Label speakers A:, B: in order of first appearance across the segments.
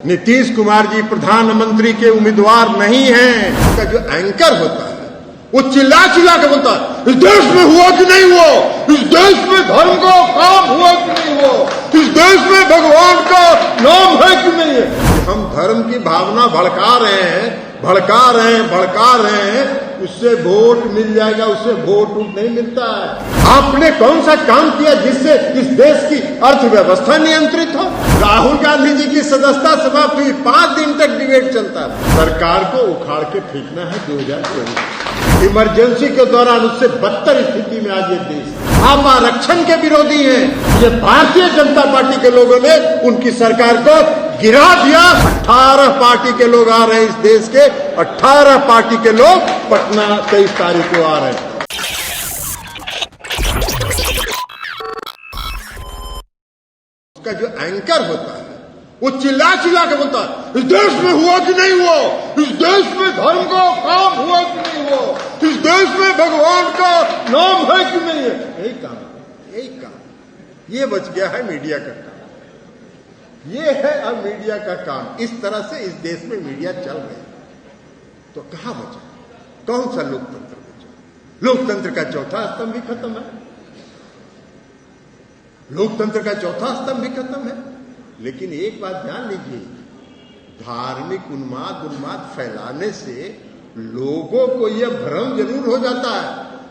A: नीतीश कुमार जी प्रधानमंत्री के उम्मीदवार नहीं हैं। उसका जो एंकर होता है वो चिल्ला चिल्ला के बोलता है, इस देश में हुआ कि नहीं हुआ, इस देश में धर्म का काम हुआ कि नहीं हुआ, इस देश में भगवान का नाम है कि नहीं है। हम धर्म की भावना भड़का रहे हैं, उससे वोट मिल जाएगा, उससे वोट नहीं मिलता है। आपने कौन सा काम किया जिससे इस देश की अर्थव्यवस्था नियंत्रित हो। राहुल गांधी जी की सदस्यता समाप्त हुई, 5 दिन तक डिबेट चलता है। सरकार को उखाड़ के फेंकना है 2024। इमरजेंसी के दौरान उससे बदतर स्थिति में आज ये देश। आप आरक्षण के विरोधी हैं। ये भारतीय जनता पार्टी के लोगों ने उनकी सरकार को गिरा दिया। 18 पार्टी के लोग आ रहे हैं इस देश के, 18 पार्टी के लोग पटना 23 तारीख को आ रहे हैं। उसका जो एंकर होता है वो चिल्ला चिल्ला के बोलता है, इस देश में हुआ कि नहीं हुआ, इस देश में धर्म का काम हुआ कि नहीं हुआ, इस देश में भगवान का नाम है कि नहीं है। यही काम ये बच गया है मीडिया का काम। ये है अब मीडिया का काम। इस तरह से इस देश में मीडिया चल रही है तो कहां बचा, कौन सा लोकतंत्र बचा। लोकतंत्र का चौथा स्तंभ भी खत्म है, लोकतंत्र का चौथा स्तंभ भी खत्म है। लेकिन एक बात ध्यान लीजिए, धार्मिक उन्माद फैलाने से लोगों को यह भ्रम जरूर हो जाता है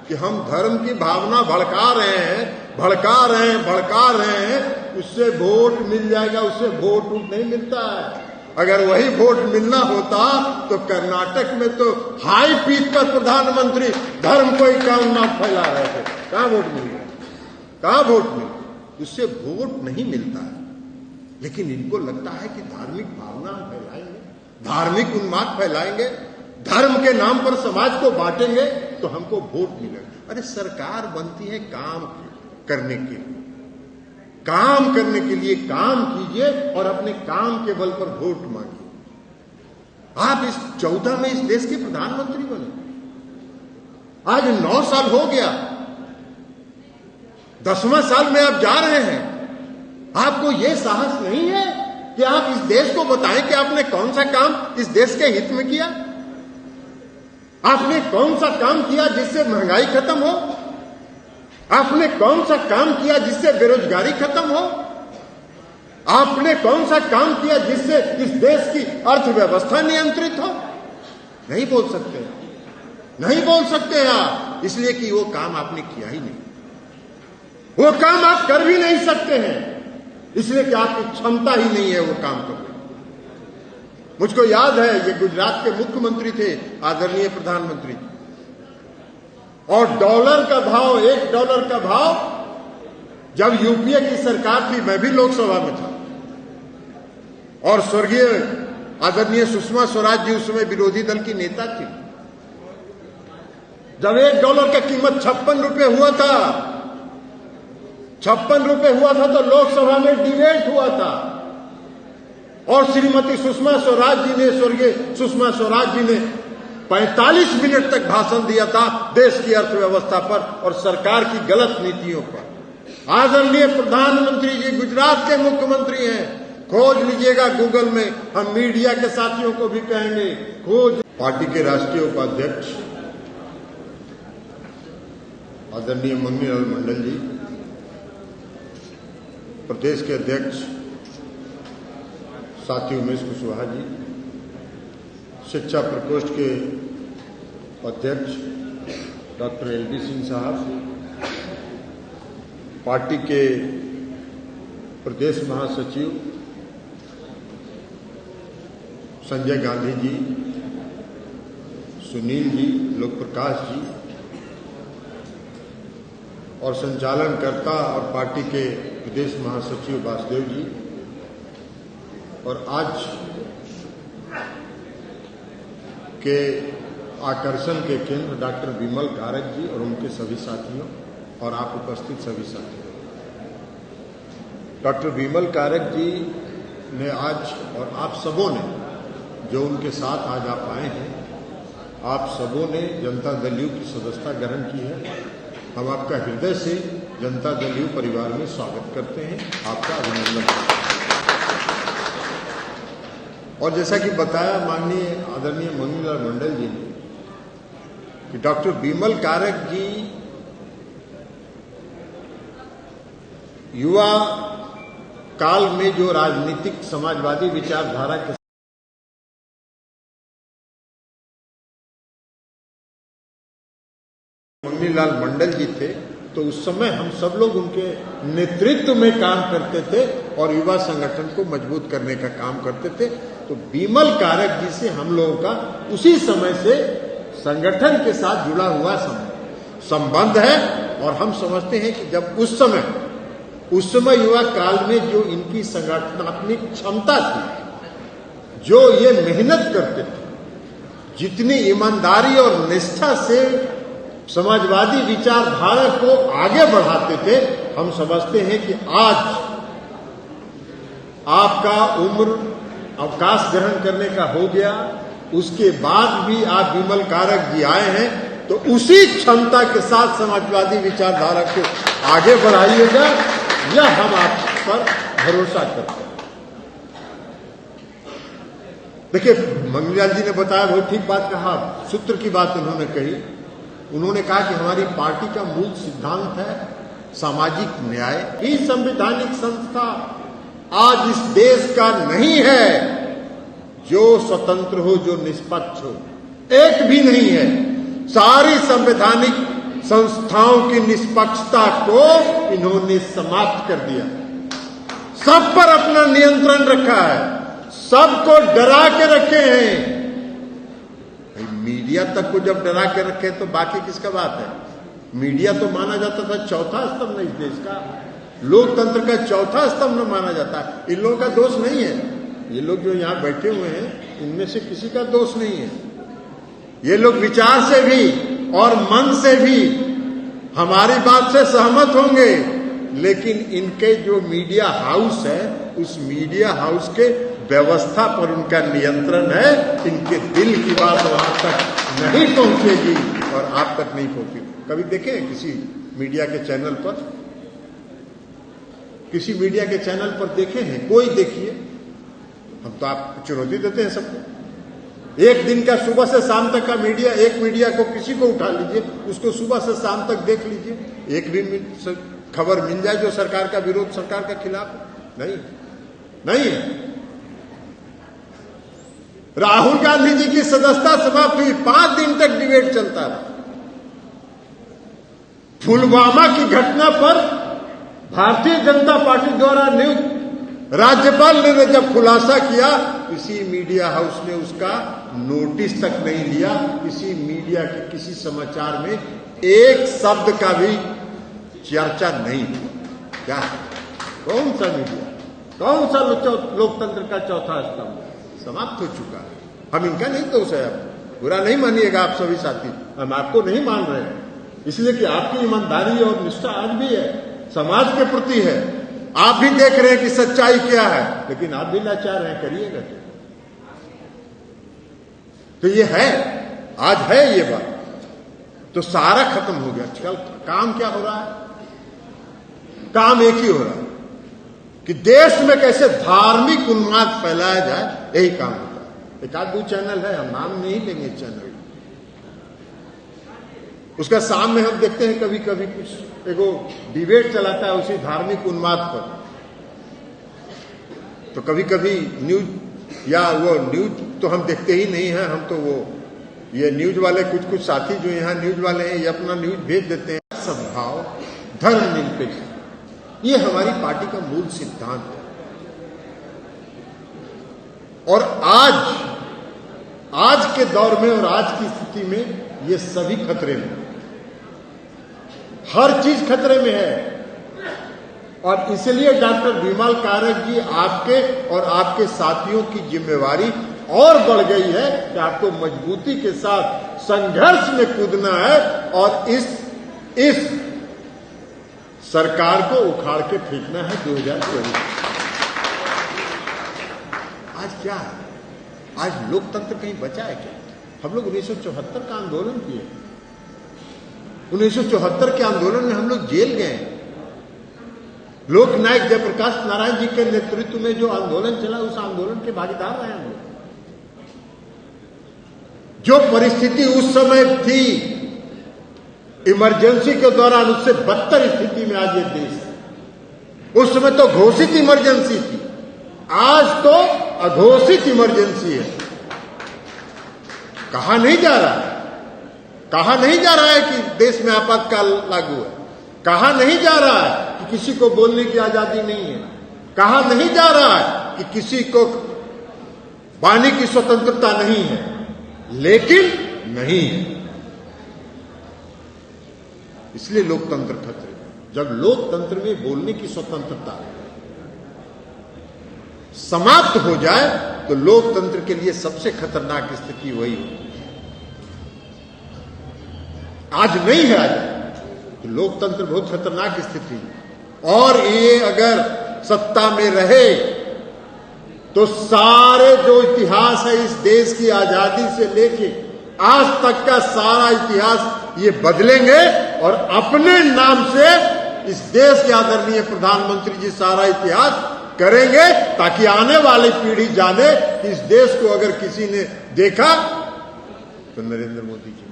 A: कि हम धर्म की भावना भड़का रहे हैं, उससे वोट मिल जाएगा, उससे वोट नहीं मिलता है। अगर वही वोट मिलना होता तो कर्नाटक में तो हाई पीच पर प्रधानमंत्री धर्म को ही काम ना फैला रहे थे। कहां वोट मिल गया, कहां वोट मिल, उससे वोट नहीं मिलता है। लेकिन इनको लगता है कि धार्मिक भावना हम फैलाएंगे, धार्मिक उन्माद फैलाएंगे, धर्म के नाम पर समाज को बांटेंगे तो हमको वोट मिलेगा। अरे सरकार बनती है काम करने के लिए, काम करने के लिए काम कीजिए और अपने काम के बल पर वोट मांगिए। आप इस 14 में इस देश के प्रधानमंत्री बने, आज 9 साल हो गया, 10वां साल में आप जा रहे हैं। आपको यह साहस नहीं है कि आप इस देश को बताएं कि आपने कौन सा काम इस देश के हित में किया। आपने कौन सा काम किया जिससे महंगाई खत्म हो, आपने कौन सा काम किया जिससे बेरोजगारी खत्म हो, आपने कौन सा काम किया जिससे इस देश की अर्थव्यवस्था नियंत्रित हो। नहीं बोल सकते हैं आप, इसलिए कि वो काम आपने किया ही नहीं, वो काम आप कर भी नहीं सकते हैं, इसलिए कि आपकी क्षमता ही नहीं है वो काम करने। मुझको याद है, ये गुजरात के मुख्यमंत्री थे आदरणीय प्रधानमंत्री, और डॉलर का भाव, $1 का भाव जब यूपीए की सरकार थी, मैं भी लोकसभा में था, और स्वर्गीय आदरणीय सुषमा स्वराज जी उस समय विरोधी दल की नेता थी, जब $1 का कीमत 56 रुपये हुआ था, 56 रुपये हुआ था तो लोकसभा में डिबेट हुआ था, और श्रीमती सुषमा स्वराज जी ने, स्वर्गीय सुषमा स्वराज जी ने 45 मिनट तक भाषण दिया था देश की अर्थव्यवस्था पर और सरकार की गलत नीतियों पर। आदरणीय प्रधानमंत्री जी गुजरात के मुख्यमंत्री हैं, खोज लीजिएगा गूगल में, हम मीडिया के साथियों को भी कहेंगे खोज। पार्टी के राष्ट्रीय उपाध्यक्ष आदरणीय मुन्नीलाल मंडल जी, प्रदेश के अध्यक्ष साथी उमेश कुशवाहा जी, शिक्षा प्रकोष्ठ के अध्यक्ष डॉक्टर LD सिंह साहब, पार्टी के प्रदेश महासचिव संजय गांधी जी, सुनील जी, लोक प्रकाश जी, और संचालनकर्ता और पार्टी के प्रदेश महासचिव वासुदेव जी, और आज के आकर्षण के केंद्र डॉक्टर विमल कारक जी और उनके सभी साथियों, और आप उपस्थित सभी साथियों। डॉक्टर विमल कारक जी ने आज, और आप सबों ने जो उनके साथ आज आप आए हैं, आप सबों ने जनता दल यू की सदस्यता ग्रहण की है। हम आपका हृदय से जनता दल यू परिवार में स्वागत करते हैं, आपका अभिनंदन करते हैं। और जैसा कि बताया माननीय आदरणीय मंगनीलाल मंडल जी ने कि डॉक्टर बिमल कारक जी युवा काल में जो राजनीतिक समाजवादी विचारधारा के मंगनीलाल मंडल जी थे, तो उस समय हम सब लोग उनके नेतृत्व में काम करते थे और युवा संगठन को मजबूत करने का काम करते थे। तो बिमल कारक जी से हम लोगों का उसी समय से संगठन के साथ जुड़ा हुआ संबंध है और हम समझते हैं कि जब उस समय युवा काल में जो इनकी संगठनात्मक क्षमता थी, जो ये मेहनत करते थे, जितनी ईमानदारी और निष्ठा से समाजवादी विचारधारा को आगे बढ़ाते थे, हम समझते हैं कि आज आपका उम्र अवकाश ग्रहण करने का हो गया, उसके बाद भी आप बिमल कारक जी आए हैं, तो उसी क्षमता के साथ समाजवादी विचारधारा को आगे बढ़ाइएगा, यह हम आप पर भरोसा करते हैं। देखिए, मंगनीलाल जी ने बताया, बहुत ठीक बात कहा, सूत्र की बात उन्होंने कही। उन्होंने कहा कि हमारी पार्टी का मूल सिद्धांत है सामाजिक न्याय। ही संवैधानिक संस्था आज इस देश का नहीं है जो स्वतंत्र हो, जो निष्पक्ष हो, एक भी नहीं है। सारी संवैधानिक संस्थाओं की निष्पक्षता को इन्होंने समाप्त कर दिया, सब पर अपना नियंत्रण रखा है, सबको डरा के रखे हैं। मीडिया तक को जब डरा के रखे तो बाकी किसका बात है। मीडिया तो माना जाता था चौथा स्तंभ इस देश का, लोकतंत्र का चौथा स्तंभ माना जाता है। इन लोगों का दोष नहीं है, ये लोग जो यहां बैठे हुए हैं इनमें से किसी का दोष नहीं है। ये लोग विचार से भी और मन से भी हमारी बात से सहमत होंगे, लेकिन इनके जो मीडिया हाउस है, उस मीडिया हाउस के व्यवस्था पर उनका नियंत्रण है। इनके दिल की बात वहां तक नहीं पहुंचेगी और आप तक नहीं पहुंचेगी। कभी देखे किसी मीडिया के चैनल पर, किसी मीडिया के चैनल पर देखे हैं? कोई देखिए, हम तो आपको चुनौती देते हैं सबको। एक दिन का सुबह से शाम तक का मीडिया, एक मीडिया को किसी को उठा लीजिए, उसको सुबह से शाम तक देख लीजिए, एक दिन खबर मिल जाए जो सरकार का विरोध, सरकार के खिलाफ नहीं है। राहुल गांधी जी की सदस्यता समाप्त हुई, 5 दिन तक डिबेट चलता रहा। पुलवामा की घटना पर भारतीय जनता पार्टी द्वारा नियुक्त राज्यपाल ने जब खुलासा किया, किसी मीडिया हाउस ने उसका नोटिस तक नहीं लिया। किसी मीडिया के किसी समाचार में एक शब्द का भी चर्चा नहीं हुआ। क्या, कौन सा मीडिया, कौन सा लोकतंत्र का चौथा स्तंभ समाप्त हो चुका है। हम इनका नहीं दोष है, बुरा नहीं मानिएगा आप सभी साथी, हम आपको नहीं मान रहे हैं, इसलिए कि आपकी ईमानदारी और निष्ठा आज भी है, समाज के प्रति है। आप भी देख रहे हैं कि सच्चाई क्या है, लेकिन आप भी लाचार हैं, करिएगा क्या? तो ये है, आज है ये बात, तो सारा खत्म हो गया। आजकल काम क्या हो रहा है? काम एक ही हो रहा है कि देश में कैसे धार्मिक उन्माद फैलाया जाए, यही काम होता है। एक आध दो चैनल है, हम नाम नहीं लेंगे चैनल, उसका सामने हम देखते हैं कभी कभी कुछ एगो डिबेट चलाता है उसी धार्मिक उन्माद पर, तो कभी कभी न्यूज या वो न्यूज तो हम देखते ही नहीं है। हम तो वो ये न्यूज वाले कुछ साथी जो यहाँ न्यूज वाले हैं, ये अपना न्यूज भेज देते हैं। सद्भाव, धर्मनिरपेक्ष, ये हमारी पार्टी का मूल सिद्धांत है। और आज के दौर में और आज की स्थिति में ये सभी खतरे में, हर चीज खतरे में है। और इसलिए डॉक्टर बिमल कारक जी, आपके और आपके साथियों की जिम्मेवारी और बढ़ गई है कि आपको मजबूती के साथ संघर्ष में कूदना है और इस सरकार को उखाड़ के फेंकना है 2024। आज क्या है? आज लोकतंत्र कहीं बचा है क्या? हम लोग 1974 का आंदोलन किए, 1974 के आंदोलन में हम लोग जेल गए। लोकनायक जयप्रकाश नारायण जी के नेतृत्व में जो आंदोलन चला, उस आंदोलन के भागीदार रहे हम लोग। जो परिस्थिति उस समय थी इमरजेंसी के दौरान, उससे बदतर स्थिति में आज ये देश है। उस समय तो घोषित इमरजेंसी थी, आज तो अघोषित इमरजेंसी है। कहा नहीं जा रहा है, कहा नहीं जा रहा है कि देश में आपातकाल लागू है, कहा नहीं जा रहा है कि किसी को बोलने की आजादी नहीं है, कहा नहीं जा रहा है कि किसी को वाणी की स्वतंत्रता नहीं है, लेकिन नहीं है। इसलिए लोकतंत्र खतरे में। जब लोकतंत्र में बोलने की स्वतंत्रता समाप्त हो जाए तो लोकतंत्र के लिए सबसे खतरनाक स्थिति वही होगी। आज नहीं है, आज तो लोकतंत्र बहुत खतरनाक स्थिति है। और ये अगर सत्ता में रहे तो सारे जो इतिहास है इस देश की आजादी से लेके आज तक का सारा इतिहास ये बदलेंगे और अपने नाम से इस देश के आदरणीय प्रधानमंत्री जी सारा इतिहास करेंगे, ताकि आने वाली पीढ़ी जाने कि इस देश को अगर किसी ने देखा तो नरेंद्र मोदी जी।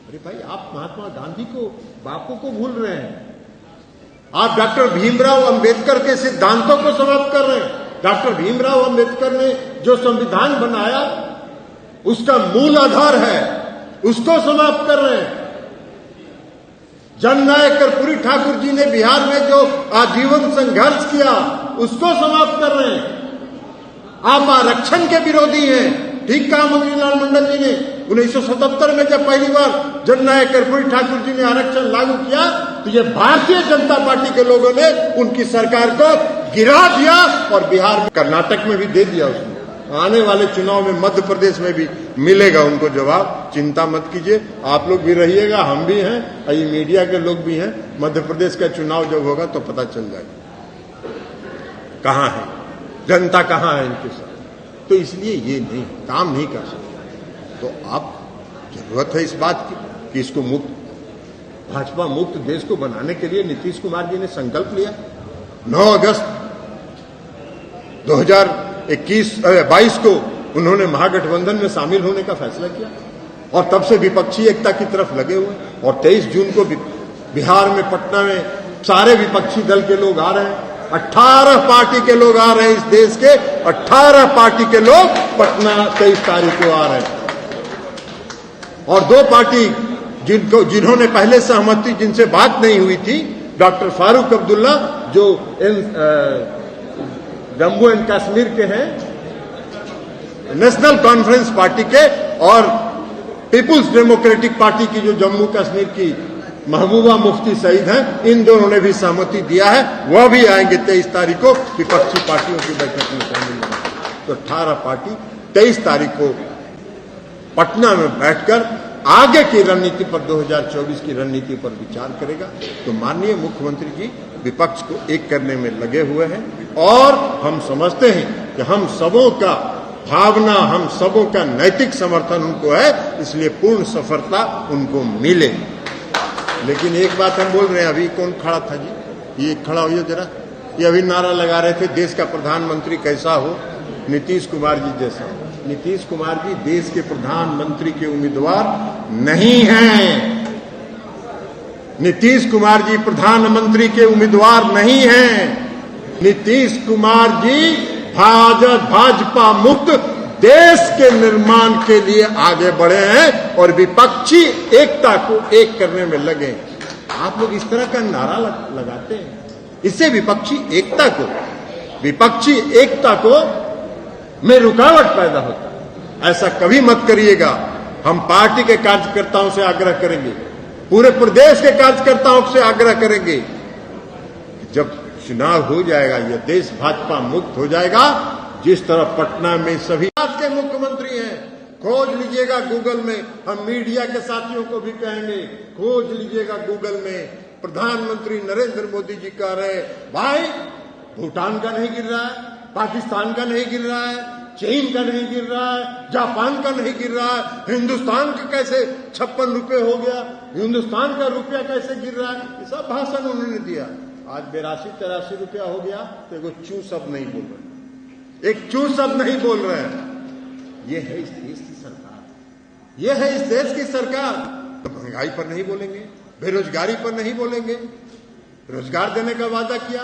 A: अरे भाई, आप महात्मा गांधी को, बापू को भूल रहे हैं। आप डॉक्टर भीमराव अंबेडकर के सिद्धांतों को समाप्त कर रहे हैं। डॉक्टर भीमराव अंबेडकर ने जो संविधान बनाया उसका मूल आधार है, उसको समाप्त कर रहे हैं। जननायक कर्पूरी ठाकुर जी ने बिहार में जो आजीवन संघर्ष किया उसको समाप्त कर रहे हैं। आप आरक्षण के विरोधी हैं। ठीक कहा मंगलीलाल मंडल जी ने। 1977 में जब पहली बार जननायक कर्पूरी ठाकुर जी ने आरक्षण लागू किया तो ये भारतीय जनता पार्टी के लोगों ने उनकी सरकार को गिरा दिया और बिहार में, कर्नाटक में भी दे दिया उसने। आने वाले चुनाव में मध्य प्रदेश में भी मिलेगा उनको जवाब। चिंता मत कीजिए, आप लोग भी रहिएगा, हम भी हैं, ये मीडिया के लोग भी हैं। मध्य प्रदेश का चुनाव जब होगा तो पता चल जाएगा कहां है जनता, कहां है इनके साथ। तो इसलिए ये नहीं काम नहीं कर सकते। तो आप जरूरत है इस बात की कि इसको मुक्त, भाजपा मुक्त देश को बनाने के लिए नीतीश कुमार जी ने संकल्प लिया। 9 अगस्त 2022 को उन्होंने महागठबंधन में शामिल होने का फैसला किया और तब से विपक्षी एकता की तरफ लगे हुए। और 23 जून को बिहार में, पटना में सारे विपक्षी दल के लोग आ रहे हैं। 18 पार्टी के लोग आ रहे हैं। इस देश के 18 पार्टी के लोग पटना 23 तारीख को आ रहे हैं। और 2 पार्टी जिन्होंने पहले सहमति, जिनसे बात नहीं हुई थी, डॉक्टर फारूक अब्दुल्ला जो जम्मू एंड कश्मीर के हैं, नेशनल कॉन्फ्रेंस पार्टी के, और पीपुल्स डेमोक्रेटिक पार्टी की जो जम्मू कश्मीर की महबूबा मुफ्ती सईद हैं, इन दोनों ने भी सहमति दिया है। वह भी आएंगे 23 तारीख को विपक्षी पार्टियों की बैठक में शामिल होंगे। तो 18 पार्टी 23 तारीख को पटना में बैठकर आगे की रणनीति पर, 2024 की रणनीति पर विचार करेगा। तो माननीय मुख्यमंत्री जी विपक्ष को एक करने में लगे हुए हैं और हम समझते हैं कि हम सबों का भावना, हम सबों का नैतिक समर्थन उनको है, इसलिए पूर्ण सफलता उनको मिले। लेकिन एक बात हम बोल रहे हैं, अभी कौन खड़ा था जी, ये खड़ा होइए जरा। ये अभी नारा लगा रहे थे देश का प्रधानमंत्री कैसा हो, नीतीश कुमार जी जैसा। नीतीश कुमार जी देश के प्रधानमंत्री के उम्मीदवार नहीं हैं। नीतीश कुमार जी प्रधानमंत्री के उम्मीदवार नहीं हैं। नीतीश कुमार जी भाजपा मुक्त देश के निर्माण के लिए आगे बढ़े हैं और विपक्षी एकता को एक करने में लगे। आप लोग इस तरह का नारा लगाते हैं, इससे विपक्षी एकता को में रुकावट पैदा होता है। ऐसा कभी मत करिएगा। हम पार्टी के कार्यकर्ताओं से आग्रह करेंगे, पूरे प्रदेश के कार्यकर्ताओं से आग्रह करेंगे, जब चुनाव हो जाएगा, यह देश भाजपा मुक्त हो जाएगा, जिस तरह पटना में सभी के मुख्यमंत्री हैं, खोज लीजिएगा गूगल में। हम मीडिया के साथियों को भी कहेंगे, खोज लीजिएगा गूगल में। प्रधानमंत्री नरेंद्र मोदी जी कह रहे, भाई भूटान का नहीं गिर रहा है, पाकिस्तान का नहीं गिर रहा है, चीन का नहीं गिर रहा है, जापान का नहीं गिर रहा है, हिंदुस्तान का कैसे 56 रुपए हो गया, हिंदुस्तान का रुपया कैसे गिर रहा है, ये सब भाषण उन्होंने दिया। आज 82-83 रुपया हो गया तो एगो चू शब्द नहीं बोल रहे, एक चू शब्द नहीं बोल रहे हैं। ये है इस देश की सरकार। ये है इस देश की सरकार। तो महंगाई पर नहीं बोलेंगे, बेरोजगारी पर नहीं बोलेंगे। रोजगार देने का वादा किया,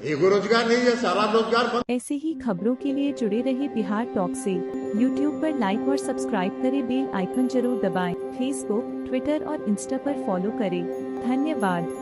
A: एगो रोजगार नहीं है, सारा रोजगार बंद।
B: ऐसे ही खबरों के लिए जुड़े रहे बिहार टॉक से। यूट्यूब पर लाइक और सब्सक्राइब करें, बेल आइकन जरूर दबाएं। फेसबुक, ट्विटर और इंस्टा पर फॉलो करें। धन्यवाद।